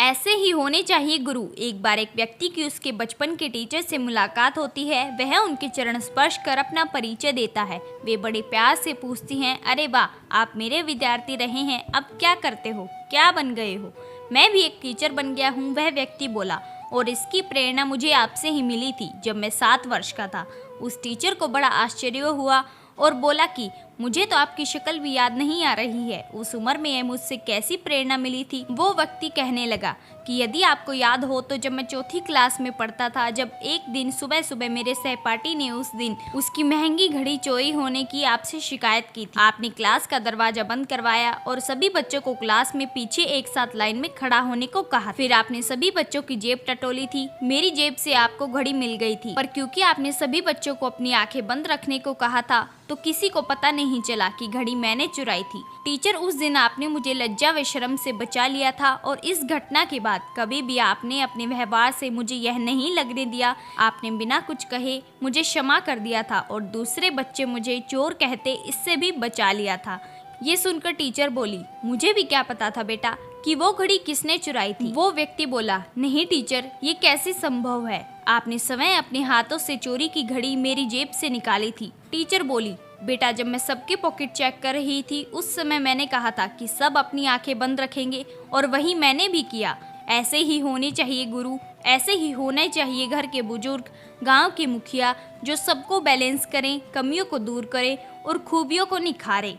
ऐसे ही होने चाहिए गुरु। एक बार एक व्यक्ति की उसके बचपन के टीचर से मुलाकात होती है। वह उनके चरण स्पर्श कर अपना परिचय देता है। वे बड़े प्यार से पूछती हैं, अरे वाह, आप मेरे विद्यार्थी रहे हैं, अब क्या करते हो, क्या बन गए हो? मैं भी एक टीचर बन गया हूँ, वह व्यक्ति बोला, और इसकी प्रेरणा मुझे आपसे ही मिली थी जब मैं 7 वर्ष का था। उस टीचर को बड़ा आश्चर्य हुआ और बोला कि मुझे तो आपकी शक्ल भी याद नहीं आ रही है, उस उम्र में मुझसे कैसी प्रेरणा मिली थी? वो व्यक्ति कहने लगा कि यदि आपको याद हो तो जब मैं 4th क्लास में पढ़ता था, जब एक दिन सुबह सुबह मेरे सहपाठी ने उस दिन उसकी महंगी घड़ी चोरी होने की आपसे शिकायत की थी। आपने क्लास का दरवाजा बंद करवाया और सभी बच्चों को क्लास में पीछे एक साथ लाइन में खड़ा होने को कहा। फिर आपने सभी बच्चों की जेब टटोली थी। मेरी जेब से आपको घड़ी मिल गई थी, पर क्योंकि आपने सभी बच्चों को अपनी आंखें बंद रखने को कहा था तो किसी को पता नहीं चला कि घड़ी मैंने चुराई थी। टीचर, उस दिन आपने मुझे लज्जा व शर्म से बचा लिया था और इस घटना के बाद कभी भी आपने अपने व्यवहार से मुझे यह नहीं लगने दिया। आपने बिना कुछ कहे मुझे क्षमा कर दिया था और दूसरे बच्चे मुझे चोर कहते इससे भी बचा लिया था। ये सुनकर टीचर बोली, मुझे भी क्या पता था बेटा कि वो घड़ी किसने चुराई थी। वो व्यक्ति बोला, नहीं टीचर, ये कैसे संभव है? आपने स्वयं अपने हाथों से चोरी की घड़ी मेरी जेब से निकाली थी। टीचर बोली, बेटा, जब मैं सबके पॉकेट चेक कर रही थी उस समय मैंने कहा था कि सब अपनी आंखें बंद रखेंगे और वही मैंने भी किया। ऐसे ही होने चाहिए गुरु, ऐसे ही होने चाहिए घर के बुजुर्ग, गांव के मुखिया, जो सबको बैलेंस करें, कमियों को दूर करें और खूबियों को निखारें।